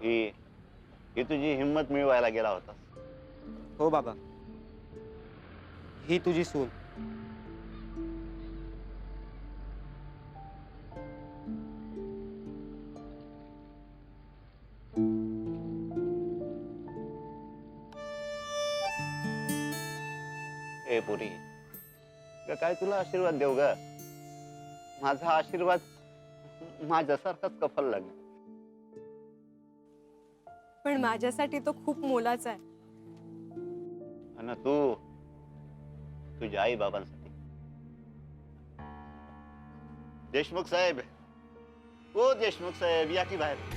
ही ही तुझी हिंमत मिळवायला गेला होता. हो बाबा, ही तुझी सून. ए पुरी, काय तुला आशीर्वाद देऊ ग? माझा आशीर्वाद माझ्यासारखाच कफल लागेल. पण माझ्यासाठी तो खूप मोलाचा आहे. आणि तू तुझ्या आई बाबांसाठी. देशमुख साहेब, ओ देशमुख साहेब, या की बाहेर.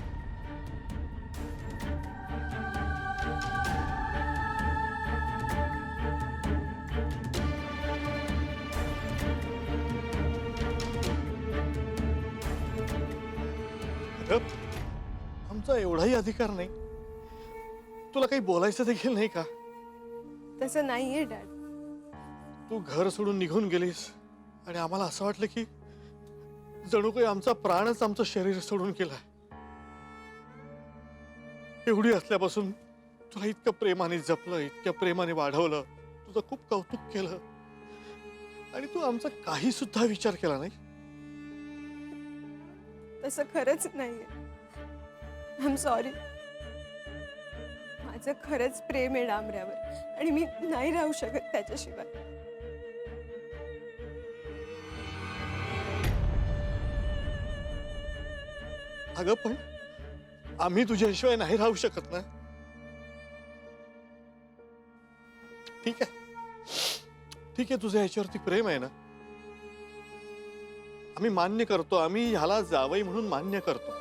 आमचा एवढाही अधिकार नाही. तुला काही बोलायचं देखील नाही का? तसं नाहीये डॅड. तू घर सोडून निघून गेलीस आणि आम्हाला असं वाटलं की जणू काही आमचा प्राणच आमचं शरीर सोडून गेलाय. एवढी असल्यापासून तुला इतकं प्रेमाने जपलं, इतक्या प्रेमाने वाढवलं, तुझं खूप कौतुक केलं आणि तू आमचा काही सुद्धा विचार केला नाही. तसं खरंच नाहीये. I am sorry. माझं खरंच प्रेम आहे डांबऱ्यावर आणि मी नाही राहू शकत त्याच्याशिवाय. अगं पण आम्ही तुझ्याशिवाय नाही राहू शकत ना. ठीक आहे, तुझं ह्याच्यावरती प्रेम आहे ना, आम्ही मान्य करतो. आम्ही ह्याला जावई म्हणून मान्य करतो.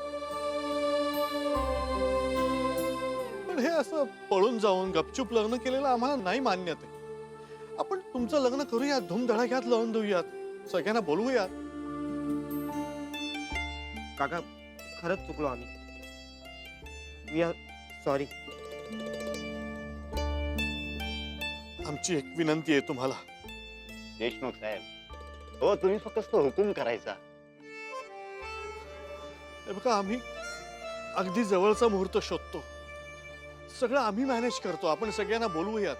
पण हे असं पळून जाऊन गपचूप लग्न केलेलं आम्हाला नाही मान्य ते. आपण तुमचं लग्न करूयात, धूमधडाक्यात लावून देऊयात, सगळ्यांना बोलवूयात. काका, खरंच चुकलो आम्ही. We are sorry. आमची एक विनंती आहे तुम्हाला. देशमुख साहेब, हो तुम्ही फक्त हुकूम करायचा. हे बघा, आम्ही अगदी जवळचा मुहूर्त शोधतो. सगळं आम्ही मॅनेज करतो. आपण सगळ्यांना बोलवूयात,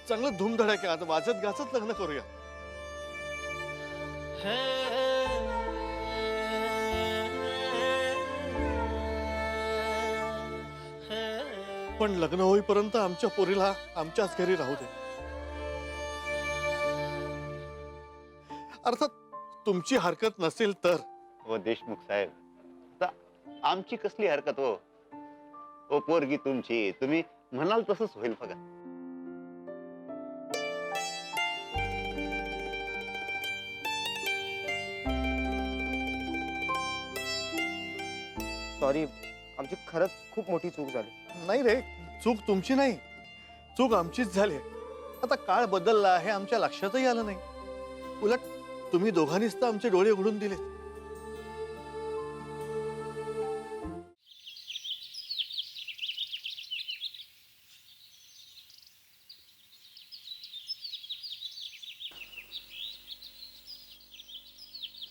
चांगलं धूमधडाक्यात वाजत गाजत लग्न करूया. पण लग्न होईपर्यंत आमच्या पोरीला आमच्याच घरी राहू दे. अर्थात तुमची हरकत नसेल तर. हो देशमुख साहेब, आता आमची कसली हरकत हो? ओ पोरगी तुमची, तुम्ही म्हणाल तसंच होईल बघा. सॉरी, आमची खरंच खूप मोठी चूक झाली. नाही रे, चूक तुमची नाही, चूक आमचीच झाली. आता काळ बदलला हे आमच्या लक्षातही आलं नाही. उलट तुम्ही दोघांनीच तर आमचे डोळे उघडून दिले.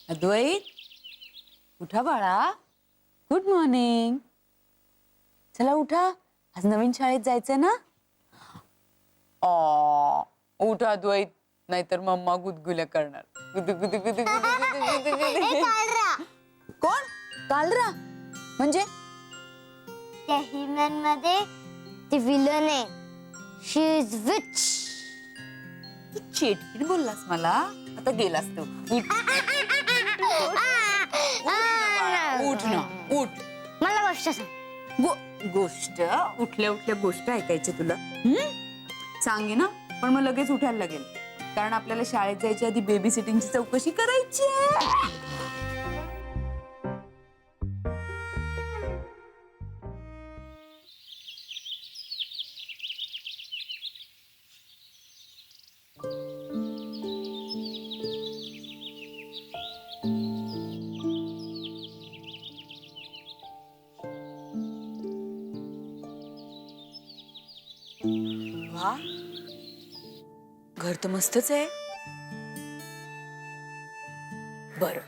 अद्वैत, उठा बाळा. Good morning. चला उठा, आज नवीन शाळेत जायचंय ना. उठा अद्वैत, नाहीतर मम्मा गुदगुल्या करणार. कोण? कालरा म्हणजे? त्या हिमन मध्ये ती विलन आहे. शी इज विच. तू चेटकीन बोललास मला. आता गेलास तू. उठ ना, उठ. मला गोष्ट सांग. गोष्ट? उठल्या उठल्या गोष्ट ऐकायची तुला? सांगे ना, पण मग लगेच उठायला लागेल, कारण आपल्याला शाळेत जायच्या आधी बेबी सिटिंगची चौकशी करायची. वा, घर तर मस्तच आहे. बर,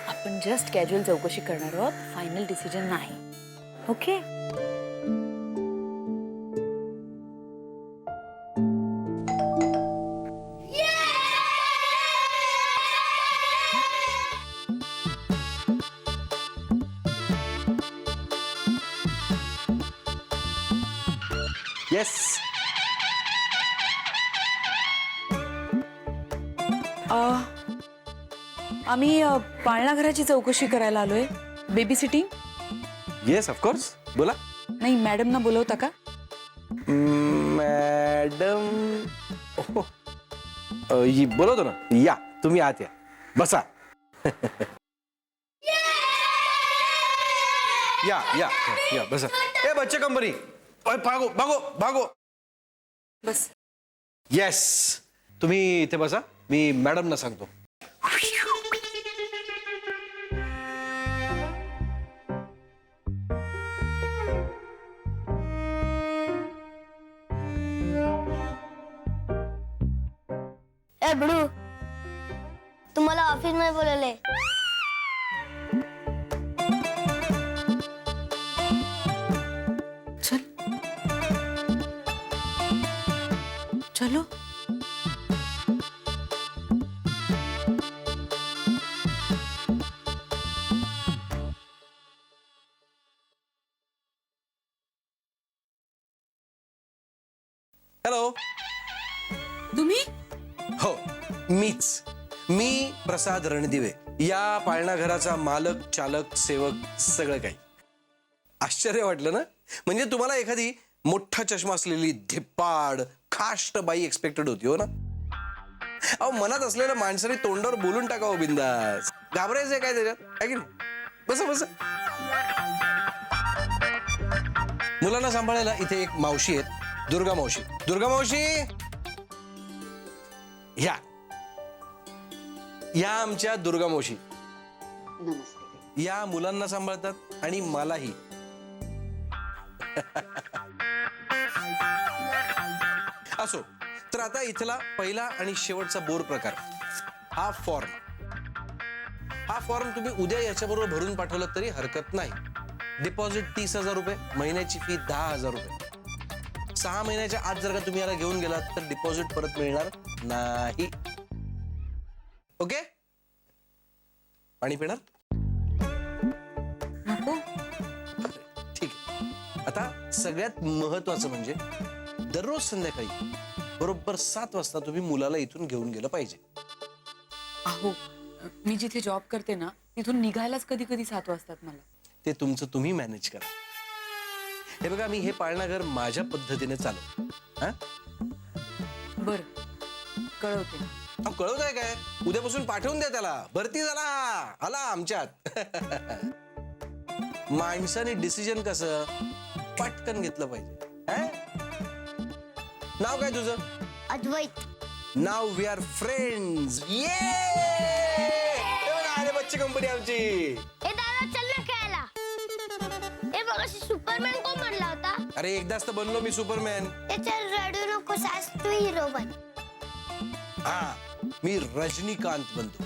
आपण जस्ट कॅज्युअल चौकशी करणार आहोत, फायनल डिसिजन नाही. ओके. येस. आम्ही पाळणा घराची चौकशी करायला आलोय. Baby sitting. Yes of course. बोला. नाही, मॅडमना बोलवता का? मॅडम बोलवतो ना. या तुम्ही आत या, बसा. या या या बसा. ए बच्चे कंपनी, भागो भागो भागो. बस. येस, तुम्ही इथे बसा, मी मॅडमना सांगतो. ए बडू, तुम्हाला ऑफिस मध्ये बोलवलंय. चल. चलो. हॅलो. तुम्ही? हो, मीच. मी प्रसाद रणदिवे, या पाळणा घराचा मालक, चालक, सेवक, सगळं काही. आश्चर्य वाटलं ना? म्हणजे तुम्हाला एखादी मोठा चष्मा असलेली धिप्पाड खाष्ट बाई एक्सपेक्टेड होती, हो ना? अहो, मनात असलेल्या माणसाने तोंडावर बोलून टाकावं बिंदास. घाबरायचंय काय त्याच्यात, आहे की नाही? बसा बसा. मुलांना सांभाळायला इथे एक मावशी आहेत, दुर्गा मावशी. दुर्गा मावशी, या आमच्या दुर्गा मावशी. नमस्ते. या मुलांना सांभाळतात आणि मलाही. असो, तर आता इथला पहिला आणि शेवटचा बोर प्रकार, हा फॉर्म तुम्ही उद्या याच्याबरोबर भरून पाठवलं तरी हरकत नाही. डिपॉझिट 30,000 रुपये, महिन्याची फी 10,000 रुपये. 6 महिन्याच्या आत जर का तुम्ही याला घेऊन गेलात तर डिपॉझिट परत मिळणार नाही. ओके? पाणी पिणार? नको. ठीक आहे. आता सगळ्यात महत्वाचं म्हणजे दररोज संध्याकाळी बरोबर 7 वाजता तुम्ही मुलाला इथून घेऊन गेलं पाहिजे. अहो, मी जिथे जॉब करते ना तिथून निघायलाच कधी कधी 7 वाजतात मला. ते तुमचं तुम्ही मॅनेज करा. हे बघा, मी हे पाळणाघर माझ्या पद्धतीने चालवतो. हा, बर, कळवते. कळवताय काय? उद्यापासून पाठवून द्या त्याला. भरती झाला, आला आमच्यात. माणसाने डिसिजन कसं पटकन घेतलं पाहिजे. हा? नाव काय तुझं? अद्वैत. Now we R friends. ये अरे बच्चे कंपनी आमची. ए दादा, चल ना खेळायला. ए बघ, सुपरमॅन कोण बनला होता? अरे एकदाच तर बनलो मी सुपरमॅन. चल, रडू नकोस, आज तू हिरो बन. हा, मी रजनीकांत बनतो.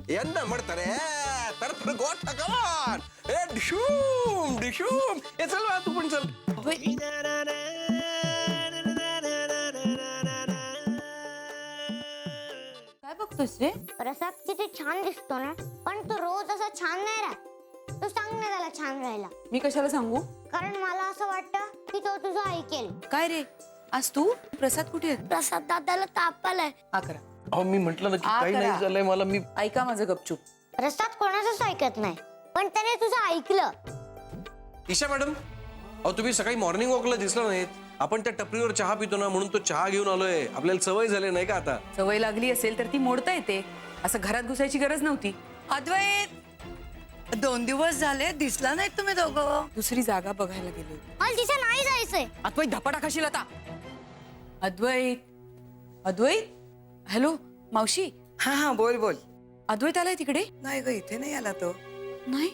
यंदा मडतारे तर गोठा कमान. ए डिशूम डिशूम. ए चल बा, तू पण चल. काय बघतोस रे? प्रसाद किती छान दिसतो ना, पण तो रोज असा छान नाही राहत. तू सांग ना त्याला छान राहायला. मी कशाला सांगू? कारण मला असं वाटतं की तो तुझं ऐकेल. काय रे, आज तू? प्रसाद कुठे आहे? प्रसाद दादाला ताप आलाय. अकरा. अहो, मी म्हंटल ना की काही नाही झालंय मला. मी ऐका माझं गपचूप. प्रसाद कोणाचंच ऐकत नाही, पण त्याने तुझं ऐकलं. ईशा मॅडम, अहो तुम्ही सकाळी मॉर्निंग वॉकला दिसला नाहीत. आपण त्या टपरीवर चहा पितो ना, म्हणून तो चहा घेऊन आलोय. आपल्याला सवय झाली नाही का आता? सवय लागली असेल तर ती मोडता येते. असं घरात घुसायची गरज नव्हती. अद्वैत, 2 दिवस झाले दिसला नाही तुम्ही दोघं. दुसरी जागा बघायला गेलो. मला तिथे नाही जायचंय. अद्वैत, धपाटा खाशील आता. अद्वैत, अद्वैत. हॅलो मावशी. हा हा, बोल बोल. अद्वैत आलाय तिकडे? नाही ग, इथे नाही आला तो. नाही.